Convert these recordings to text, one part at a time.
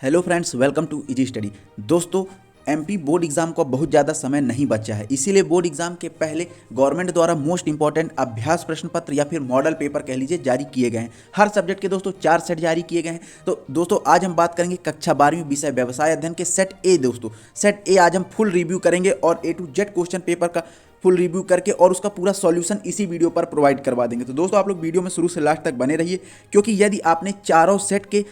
Hello friends, welcome to easy study. दोस्तों, MP board exam को बहुत ज़्यादा समय नहीं बचा है, इसीलिए बोर्ड एग्जाम के पहले गवर्नमेंट द्वारा मोस्ट इंपॉर्टेंट अभ्यास प्रश्न पत्र या फिर मॉडल पेपर कह लीजिए जारी किए गए हैं। हर सब्जेक्ट के दोस्तों 4 सेट जारी किए गए हैं। तो दोस्तों आज हम बात करेंगे कक्षा 12वीं विषय व्यवसाय अध्ययन के सेट ए। दोस्तों सेट ए आज हम फुल रिव्यू करेंगे और A to Z question paper का फुल रिव्यू करके और उसका पूरा सॉल्यूशन इसी वीडियो पर प्रोवाइड करवा देंगे। तो दोस्तों आप लोग वीडियो में शुरू से लास्ट तक बने रहिए, क्योंकि यदि आपने चारों सेट के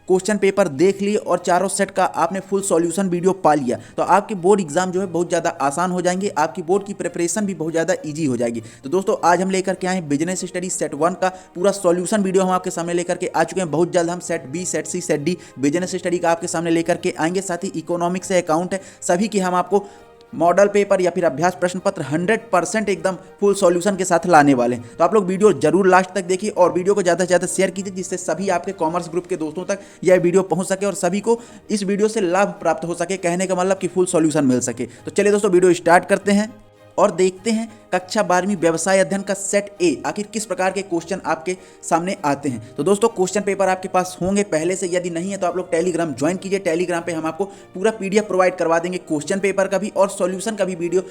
क्वेश्चन पेपर देख लिए और चारों सेट का आपने फुल सॉल्यूशन वीडियो पा लिया तो आपके बोर्ड एग्जाम जो है बहुत ज़्यादा आसान हो जाएंगे, आपकी बोर्ड की प्रिपरेशन भी बहुत ज़्यादा इजी हो जाएगी। तो दोस्तों आज हम लेकर के आए बिजनेस स्टडी सेट 1 का पूरा सॉल्यूशन वीडियो हम आपके सामने लेकर के आ चुके हैं। बहुत जल्द हम सेट बी, सेट सी, सेट डी बिजनेस स्टडी का आपके सामने लेकर के आएंगे। साथ ही इकोनॉमिक्स है, अकाउंट है, सभी की हम आपको मॉडल पेपर या फिर अभ्यास प्रश्न पत्र 100% एकदम फुल सॉल्यूशन के साथ लाने वाले हैं। तो आप लोग वीडियो जरूर लास्ट तक देखिए और वीडियो को ज़्यादा से ज़्यादा शेयर कीजिए, जिससे सभी आपके कॉमर्स ग्रुप के दोस्तों तक यह वीडियो पहुंच सके और सभी को इस वीडियो से लाभ प्राप्त हो सके। कहने का मतलब कि फुल सॉल्यूशन मिल सके। तो चलिए दोस्तों वीडियो स्टार्ट करते हैं और देखते हैं कक्षा 12वीं व्यवसाय अध्ययन का सेट ए आखिर किस प्रकार के क्वेश्चन आपके सामने आते हैं। तो दोस्तों क्वेश्चन पेपर आपके पास होंगे पहले से, यदि नहीं है तो आप लोग टेलीग्राम ज्वाइन कीजिए। टेलीग्राम पे हम आपको पूरा पीडीएफ प्रोवाइड करवा देंगे, क्वेश्चन पेपर का भी और सॉल्यूशन का भी वीडियो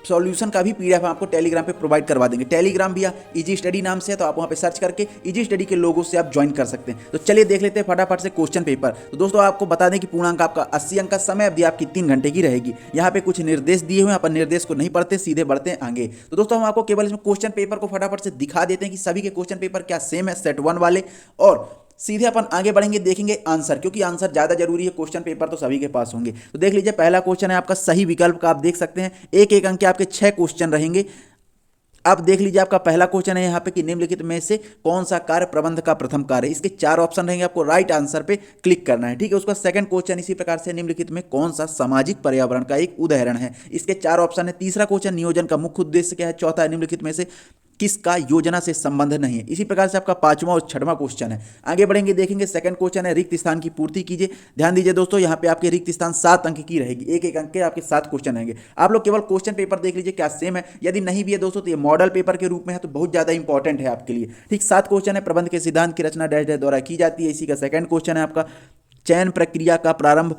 सॉल्यूशन का भी पीडीएफ हम आपको टेलीग्राम पे प्रोवाइड करवा देंगे। टेलीग्राम भी इजी स्टडी नाम से है, तो आप वहाँ पे सर्च करके इजी स्टडी के लोगों से आप ज्वाइन कर सकते हैं। तो चलिए देख लेते हैं फटाफट से क्वेश्चन पेपर। तो दोस्तों आपको बता दें कि पूर्णांक आपका 80 अंक का, समय अवधि आपकी 3 घंटे की रहेगी। यहाँ पे कुछ निर्देश दिए हुए हैं, अपन निर्देश को नहीं पढ़ते, सीधे बढ़ते हैं आगे। तो दोस्तों हम आपको केवल इसमें क्वेश्चन पेपर को फटाफट से दिखा देते हैं कि सभी के क्वेश्चन पेपर क्या सेम है सेट 1 वाले, और सीधे अपन आगे बढ़ेंगे, देखेंगे आंसर, क्योंकि आंसर ज्यादा जरूरी है। क्वेश्चन पेपर तो सभी के पास होंगे। तो देख लीजिए पहला क्वेश्चन है आपका सही विकल्प का, आप देख सकते हैं एक एक अंक के आपके 6 क्वेश्चन रहेंगे। आप देख लीजिए आपका पहला क्वेश्चन है यहाँ पे कि निम्नलिखित में से कौन सा कार्य प्रबंध का प्रथम कार्य है। इसके 4 ऑप्शन रहेंगे, आपको राइट आंसर पे क्लिक करना है, ठीक है। उसका सेकंड क्वेश्चन इसी प्रकार से, निम्नलिखित में कौन सा सामाजिक पर्यावरण का एक उदाहरण है। इसके 4 ऑप्शन है। तीसरा क्वेश्चन नियोजन का मुख्य उद्देश्य क्या है। चौथा है निम्नलिखित में से किसका योजना से संबंध नहीं है। इसी प्रकार से आपका 5वां और 6वां क्वेश्चन है। आगे बढ़ेंगे, देखेंगे सेकंड क्वेश्चन है रिक्त स्थान की पूर्ति कीजिए। ध्यान दीजिए दोस्तों, यहाँ पे आपके रिक्त स्थान 7 अंक की रहेगी, एक एक अंक के आपके 7 क्वेश्चन रहेंगे। आप लोग केवल क्वेश्चन पेपर देख लीजिए क्या सेम है। यदि नहीं भी है दोस्तों तो ये मॉडल पेपर के रूप में है, तो बहुत ज्यादा इंपॉर्टेंट है आपके लिए, ठीक। 7 क्वेश्चन है। प्रबंध के सिद्धांत की रचना डैश डैश द्वारा की जाती है। इसी का सेकंड क्वेश्चन है आपका चयन प्रक्रिया का प्रारंभ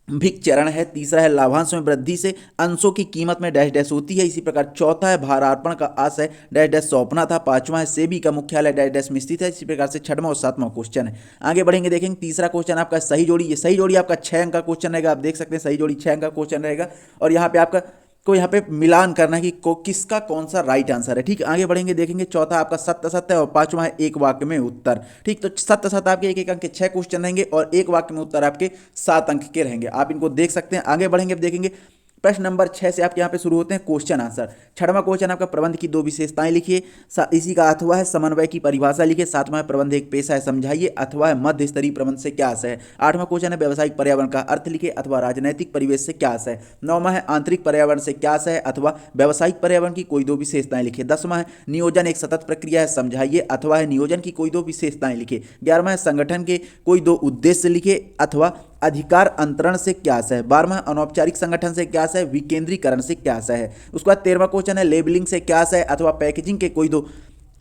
भिक चरण है। तीसरा है लाभांश में वृद्धि से अंशों की कीमत में डैश डैश होती है। इसी प्रकार चौथा है भारार्पण का आशय डैश डैश सौंपना था। 5वां है सेबी का मुख्यालय डैश डैश में स्थित है। इसी प्रकार से 6वां और 7वां क्वेश्चन है। आगे बढ़ेंगे, देखेंगे तीसरा क्वेश्चन आपका सही जोड़ी। ये सही जोड़ी आपका 6 अंक का क्वेश्चन रहेगा, आप देख सकते हैं सही जोड़ी 6 अंक का क्वेश्चन रहेगा। और यहाँ पे आपका को यहाँ पे मिलान करना है कि किसका कौन सा राइट आंसर है, ठीक। आगे बढ़ेंगे, देखेंगे चौथा आपका सत्य सत्य और 5वां है एक वाक्य में उत्तर, ठीक। तो सत्य सत्य आपके एक एक अंक के 6 क्वेश्चन रहेंगे और एक वाक्य में उत्तर आपके 7 अंक के रहेंगे। आप इनको देख सकते हैं। आगे बढ़ेंगे, देखेंगे प्रश्न नंबर 6 से आपके यहाँ पे शुरू होते हैं क्वेश्चन आंसर। 6वां क्वेश्चन आपका प्रबंध की 2 विशेषताएं लिखिए। इसी का अथवा है समन्वय की परिभाषा लिखिए। 7वां है प्रबंध एक पेशा है, समझाइए। अथवा है मध्य स्तरीय प्रबंध से क्या आशय है। 8वां क्वेश्चन है व्यावसायिक पर्यावरण का अर्थ लिखिए अथवा राजनैतिक परिवेश से क्या आशय है। 9वां है आंतरिक पर्यावरण से क्या आशय है अथवा व्यावसायिक पर्यावरण की कोई 2 विशेषताएं लिखिए। 10वां है नियोजन एक सतत प्रक्रिया है, समझाइए। अथवा है नियोजन की कोई 2 विशेषताएं लिखिए। 11वां है संगठन के कोई 2 उद्देश्य लिखिए अथवा अधिकार अंतरण से क्या आशय है। 12वां अनौपचारिक संगठन से क्या आशय है, विकेंद्रीकरण से क्या आशय है। उसके बाद 13वां क्वेश्चन है लेबलिंग से क्या आशय है अथवा पैकेजिंग के कोई 2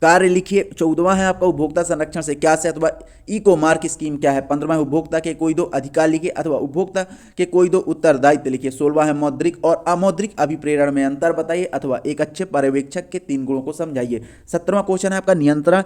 कार्य लिखिए। 14वां है आपका उपभोक्ता संरक्षण से क्या आशय अथवा इको मार्क स्कीम क्या है। 15वां है उपभोक्ता के कोई 2 अधिकार लिखिए अथवा उपभोक्ता के कोई 2 उत्तरदायित्व लिखिए। 16वां है मौद्रिक और अमौद्रिक अभिप्रेरण में अंतर बताइए अथवा एक अच्छे पर्यवेक्षक के 3 गुणों को समझाइए। 17वां क्वेश्चन है आपका नियंत्रण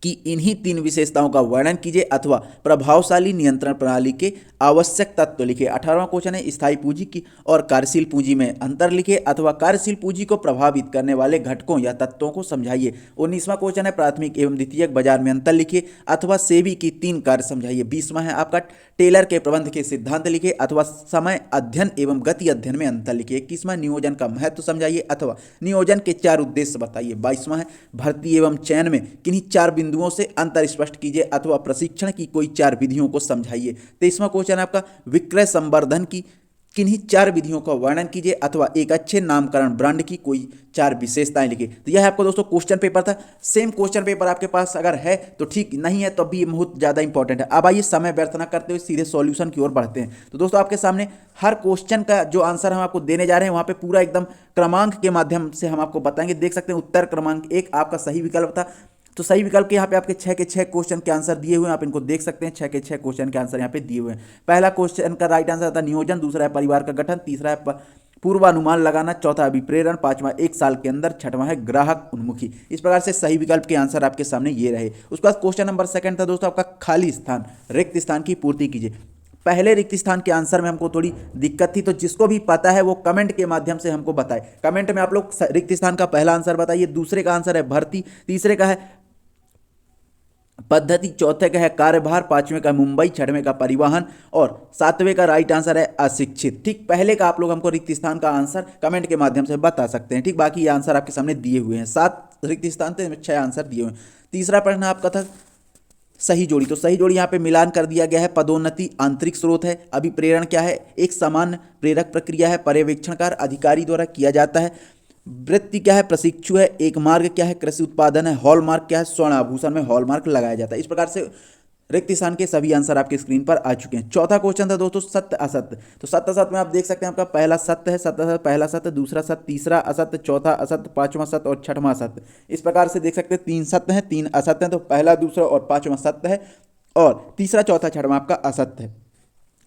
कि इन्हीं 3 विशेषताओं का वर्णन कीजिए अथवा प्रभावशाली नियंत्रण प्रणाली के आवश्यक तत्व लिखिए। 18वां क्वेश्चन है स्थायी पूंजी की और कार्यशील पूंजी में अंतर लिखिए अथवा कार्यशील पूंजी को प्रभावित करने वाले घटकों या तत्वों को समझाइए। 19वां क्वेश्चन है प्राथमिक एवं द्वितीयक बाजार में अंतर लिखिए अथवा सेबी की 3 कार्य समझाइए। 20वां है आपका टेलर के प्रबंध के सिद्धांत लिखिए अथवा समय अध्ययन एवं गति अध्ययन में अंतर लिखिए। 21वां नियोजन का महत्व समझाइए अथवा नियोजन के 4 उद्देश्य बताइए। 22वां है भर्ती एवं चयन में किन्हीं 4 बिंदुओं से अंतर स्पष्ट कीजिए अथवा प्रशिक्षण की कोई 4 विधियों को समझाइए। 23वां क्वेश्चन आपका विक्रय संवर्धन की किन्हीं 4 विधियों का वर्णन कीजिए अथवा एक अच्छे नामकरण ब्रांड की कोई 4 विशेषताएं लिखिए। तो यह आपको दोस्तों क्वेश्चन पेपर था। सेम क्वेश्चन पेपर आपके पास अगर है तो ठीक, नहीं है तो भी बहुत ज़्यादा इंपॉर्टेंट है। अब आइए समय व्यर्थ न करते हुए सीधे सॉल्यूशन की ओर बढ़ते हैं। तो दोस्तों आपके सामने हर क्वेश्चन का जो आंसर हम आपको देने जा रहे हैं वहाँ पे पूरा एकदम क्रमांक के माध्यम से हम आपको बताएंगे। देख सकते हैं उत्तर क्रमांक 1 आपका सही विकल्प था। तो सही विकल्प के यहाँ पे आपके 6 के 6 क्वेश्चन के आंसर दिए हुए हैं, आप इनको देख सकते हैं। 6 के 6 क्वेश्चन के आंसर यहाँ पे दिए हुए हैं। पहला क्वेश्चन का राइट आंसर था नियोजन, दूसरा है परिवार का गठन, तीसरा है पूर्वानुमान लगाना, चौथा अभिप्रेरण, पांचवा 1 साल के अंदर, छठवां है ग्राहक उन्मुखी। इस प्रकार से सही विकल्प के आंसर आपके सामने ये रहे। उसके बाद क्वेश्चन नंबर सेकंड था दोस्तों आपका खाली स्थान, रिक्त स्थान की पूर्ति कीजिए। पहले रिक्त स्थान के आंसर में हमको थोड़ी दिक्कत थी, तो जिसको भी पता है वो कमेंट के माध्यम से हमको बताए। कमेंट में आप लोग रिक्त स्थान का पहला आंसर बताइए। दूसरे का आंसर है भर्ती, तीसरे का है पद्धति, चौथे का है कार्यभार, पांचवें का मुंबई, छठवें का परिवहन और सातवें का राइट आंसर है अशिक्षित। ठीक, पहले का आप लोग हमको रिक्त स्थान का आंसर कमेंट के माध्यम से बता सकते हैं। ठीक, बाकी ये आंसर आपके सामने दिए हुए हैं। 7 रिक्त स्थान थे, 6 आंसर दिए हुए हैं। तीसरा प्रश्न आपका था सही जोड़ी, तो सही जोड़ी यहाँ पे मिलान कर दिया गया है। पदोन्नति आंतरिक स्रोत है, अभिप्रेरण क्या है, एक समान प्रेरक प्रक्रिया है, पर्यवेक्षण कार्य अधिकारी द्वारा किया जाता है, वृत्ति क्या है, प्रशिक्षु है, एक मार्ग क्या है, कृषि उत्पादन है, हॉलमार्क क्या है, स्वर्ण आभूषण में हॉलमार्क लगाया जाता है। इस प्रकार से रिक्त स्थान के सभी आंसर आपके स्क्रीन पर आ चुके हैं। चौथा क्वेश्चन था दोस्तों सत्य असत्य, तो सत्य असत्य में आप देख सकते हैं आपका पहला सत्य है, सत्य असत्य, पहला सत्य, दूसरा सत्य, तीसरा असत्य, चौथा असत्य, पांचवा सत्य और छठवां सत्य। इस प्रकार से देख सकते हैं 3 सत्य हैं, 3 असत्य हैं, तो पहला, दूसरा और पांचवा सत्य है और तीसरा, चौथा, छठवां आपका असत्य है।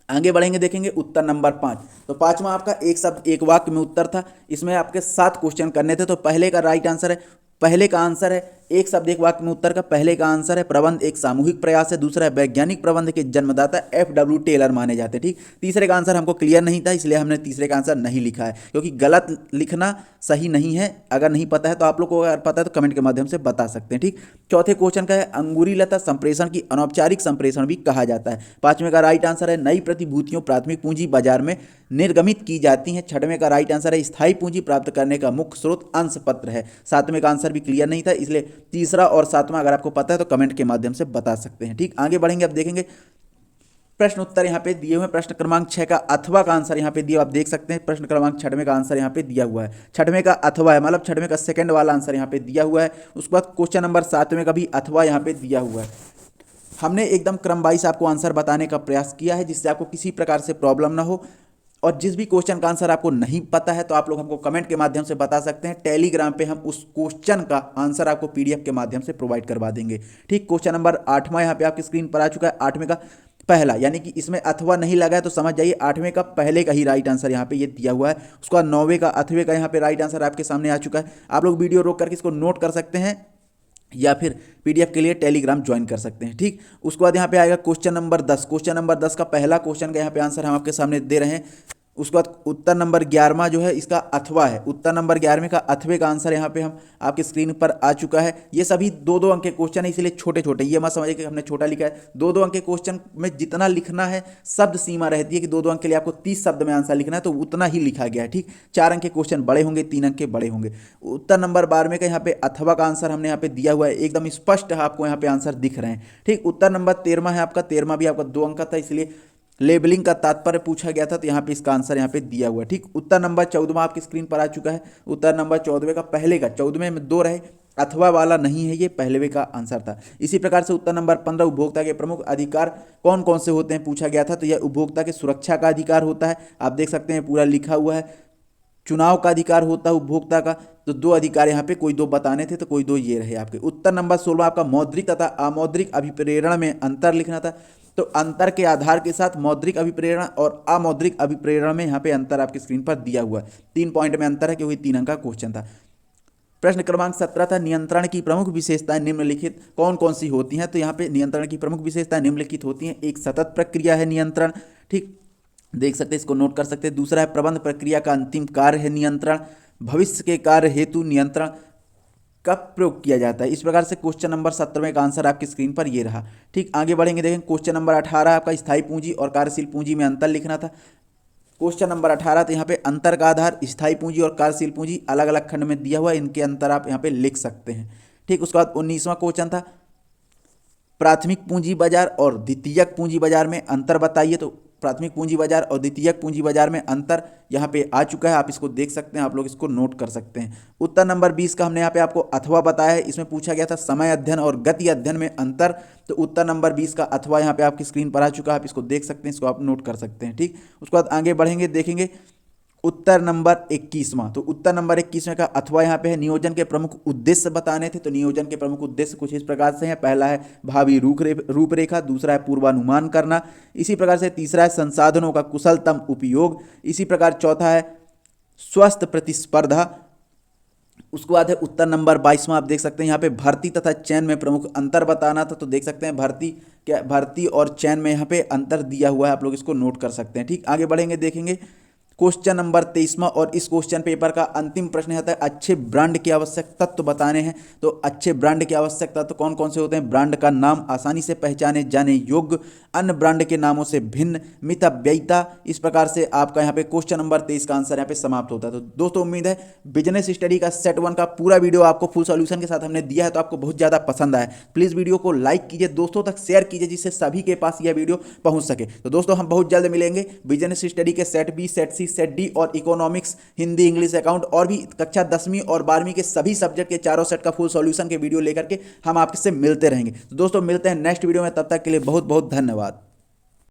आगे बढ़ेंगे, देखेंगे उत्तर नंबर 5। तो पांचवा आपका एक शब्द एक वाक्य में उत्तर था। इसमें आपके 7 क्वेश्चन करने थे। तो पहले का राइट आंसर है, पहले का आंसर है एक शब्द एक वाक्य में उत्तर का पहले का आंसर है प्रबंध एक सामूहिक प्रयास है, दूसरा है वैज्ञानिक प्रबंध के जन्मदाता FW टेलर माने जाते हैं। ठीक, तीसरे का आंसर हमको क्लियर नहीं था, इसलिए हमने तीसरे का आंसर नहीं लिखा है, क्योंकि गलत लिखना सही नहीं है। अगर नहीं पता है तो आप लोग को अगर पता है तो कमेंट के माध्यम से बता सकते हैं। ठीक, चौथे क्वेश्चन का है अंगूरी लता संप्रेषण की अनौपचारिक संप्रेषण भी कहा जाता है। पांचवें का राइट आंसर है नई प्रतिभूतियों प्राथमिक पूंजी बाजार में निर्गमित की जाती हैं। छठवें का राइट आंसर है स्थायी पूंजी प्राप्त करने का मुख्य स्रोत अंश पत्र है। सातवें का आंसर भी क्लियर नहीं था, इसलिए तीसरा और सातवां अगर आपको पता है तो कमेंट के माध्यम से बता सकते हैं। ठीक, आगे बढ़ेंगे, अब देखेंगे प्रश्न उत्तर यहाँ पे दिए हुए हैं। प्रश्न क्रमांक 6 का अथवा का आंसर यहाँ पे दिया, आप देख सकते हैं। प्रश्न क्रमांक 6वें का आंसर यहाँ पे दिया हुआ है, 6वें का अथवा है, मतलब 6वें का सेकंड वाला आंसर यहाँ पे दिया हुआ है। उसके बाद क्वेश्चन नंबर 7वें का भी अथवा यहाँ पे दिया हुआ है। हमने एकदम क्रम वाइज आपको आंसर बताने का प्रयास किया है, जिससे आपको किसी प्रकार से प्रॉब्लम ना हो। और जिस भी क्वेश्चन का आंसर आपको नहीं पता है तो आप लोग हमको कमेंट के माध्यम से बता सकते हैं। टेलीग्राम पे हम उस क्वेश्चन का आंसर आपको PDF के माध्यम से प्रोवाइड करवा देंगे। ठीक, क्वेश्चन नंबर 8वां यहाँ पे आपकी स्क्रीन पर आ चुका है। 8वें का पहला, यानी कि इसमें अथवा नहीं लगा है तो समझ जाइए 8वें का पहले का ही राइट आंसर यहाँ पे ये दिया हुआ है। उसके बाद 9वें का अथवे का यहाँ पे राइट आंसर आपके सामने आ चुका है। आप लोग वीडियो रोक करके इसको नोट कर सकते हैं या फिर PDF के लिए टेलीग्राम ज्वाइन कर सकते हैं। ठीक, उसके बाद यहाँ पे आएगा क्वेश्चन नंबर 10। क्वेश्चन नंबर 10 का पहला क्वेश्चन का यहाँ पे आंसर हम आपके सामने दे रहे हैं। उसके बाद उत्तर नंबर 11वां जो है इसका अथवा है। उत्तर नंबर 11वें का अथवे का आंसर यहाँ पे हम आपके स्क्रीन पर आ चुका है। ये सभी 2-2 अंक के क्वेश्चन है, इसलिए छोटे छोटे, ये मत समझिए कि हमने छोटा लिखा है। 2-2 अंक के क्वेश्चन में जितना लिखना है शब्द सीमा रहती है कि 2-2 अंक के लिए आपको 30 शब्द में आंसर लिखना है, तो उतना ही लिखा गया है। ठीक, 4 अंक के क्वेश्चन बड़े होंगे, 3 अंक के बड़े होंगे। उत्तर नंबर 12वें का यहाँ पे अथवा का आंसर हमने यहाँ पे दिया हुआ है, एकदम स्पष्ट है, आपको यहाँ पे आंसर दिख रहे हैं। ठीक, उत्तर नंबर 13वां है आपका, 13वां भी आपका 2 अंक का था, इसलिए लेबलिंग का तात्पर्य पूछा गया था, तो यहाँ पे इसका आंसर यहाँ पे दिया हुआ है। ठीक, उत्तर नंबर 14वां आपकी स्क्रीन पर आ चुका है। उत्तर नंबर 14वें का पहले का, 14वें में 2 रहे, अथवा वाला नहीं है, ये पहलवे का आंसर था। इसी प्रकार से उत्तर नंबर 15 उपभोक्ता के प्रमुख अधिकार कौन कौन से होते हैं पूछा गया था, तो यह उपभोक्ता के सुरक्षा का अधिकार होता है। आप देख सकते हैं पूरा लिखा हुआ है। चुनाव का अधिकार होता है उपभोक्ता का, तो 2 अधिकार यहाँ पे, कोई 2 बताने थे तो कोई 2 ये रहे आपके। उत्तर नंबर 16 आपका मौद्रिक तथा अमौद्रिक अभिप्रेरण में अंतर लिखना था, तो अंतर के आधार के साथ मौद्रिक अभिप्रेरण और अमौद्रिक अभिप्रेरण में यहाँ पे अंतर आपकी स्क्रीन पर दिया हुआ है। 3 पॉइंट में अंतर है, क्योंकि 3 अंक का क्वेश्चन था। प्रश्न क्रमांक 17 था नियंत्रण की प्रमुख विशेषताएं निम्नलिखित कौन कौन सी होती हैं, तो यहाँ पे नियंत्रण की प्रमुख विशेषताएं निम्नलिखित होती हैं। एक सतत प्रक्रिया है नियंत्रण, ठीक, देख सकते हैं, इसको नोट कर सकते हैं। दूसरा है प्रबंध प्रक्रिया का अंतिम कार्य है नियंत्रण। भविष्य के कार्य हेतु नियंत्रण कब प्रयोग किया जाता है। इस प्रकार से क्वेश्चन नंबर 17वें का आंसर आपकी स्क्रीन पर ये रहा। ठीक, आगे बढ़ेंगे, देखें क्वेश्चन नंबर 18 आपका स्थायी पूंजी और कार्यशील पूंजी में अंतर लिखना था। क्वेश्चन नंबर 18, तो यहाँ पे अंतर का आधार स्थायी पूंजी और कार्यशील पूंजी अलग अलग खंड में दिया हुआ है, इनके अंतर आप यहाँ पे लिख सकते हैं। ठीक, उसके बाद 19वां क्वेश्चन था प्राथमिक पूंजी बाजार और द्वितीयक पूंजी बाजार में अंतर बताइए। तो प्राथमिक पूंजी बाजार और द्वितीयक पूंजी बाजार में अंतर यहाँ पे आ चुका है, आप इसको देख सकते हैं, आप लोग इसको नोट कर सकते हैं। उत्तर नंबर 20 का हमने यहाँ पे आपको अथवा बताया है। इसमें पूछा गया था समय अध्ययन और गति अध्ययन में अंतर, तो उत्तर नंबर 20 का अथवा यहाँ पे आपकी स्क्रीन पर आ चुका है, आप इसको देख सकते हैं, इसको आप नोट कर सकते हैं। ठीक, उसके बाद आगे बढ़ेंगे, देखेंगे उत्तर नंबर 21वां। तो उत्तर नंबर 21वें का अथवा यहाँ पे है नियोजन के प्रमुख उद्देश्य बताने थे। तो नियोजन के प्रमुख उद्देश्य कुछ इस प्रकार से हैं। पहला है भावी रूपरेखा, दूसरा है पूर्वानुमान करना, इसी प्रकार से तीसरा है संसाधनों का कुशलतम उपयोग, इसी प्रकार चौथा है स्वस्थ प्रतिस्पर्धा। उसके बाद है उत्तर नंबर 22वां। आप देख सकते हैं यहाँ पे भर्ती तथा चयन में प्रमुख अंतर बताना था। तो देख सकते हैं भर्ती और चयन में यहाँ पे अंतर दिया हुआ है, आप लोग इसको नोट कर सकते हैं। ठीक, आगे बढ़ेंगे, देखेंगे क्वेश्चन नंबर 23वां। और इस क्वेश्चन पेपर का अंतिम प्रश्न आता है अच्छे ब्रांड के आवश्यक तत्व बताने हैं। तो अच्छे ब्रांड के आवश्यक तत्व कौन कौन से होते हैं? ब्रांड का नाम आसानी से पहचाने जाने योग्य, अन्य ब्रांड के नामों से भिन्न, मितव्ययिता। इस प्रकार से आपका यहाँ पे क्वेश्चन नंबर 23 का आंसर यहाँ पे समाप्त होता है। तो दोस्तों उम्मीद है बिजनेस स्टडी का सेट 1 का पूरा वीडियो आपको फुल सॉल्यूशन के साथ हमने दिया है, तो आपको बहुत ज़्यादा पसंद आया। प्लीज़ वीडियो को लाइक कीजिए, दोस्तों तक शेयर कीजिए, जिससे सभी के पास यह वीडियो पहुंच सके। तो दोस्तों हम बहुत जल्द मिलेंगे बिजनेस स्टडी के सेट बी, सेट सी, सेट डी और इकोनॉमिक्स, हिंदी, इंग्लिश, अकाउंट और भी कक्षा 10वीं और 12वीं के सभी सब्जेक्ट के चारों सेट का फुल सॉल्यूशन के वीडियो लेकर के हम आपसे मिलते रहेंगे। तो दोस्तों मिलते हैं नेक्स्ट वीडियो में, तब तक के लिए बहुत बहुत धन्यवाद।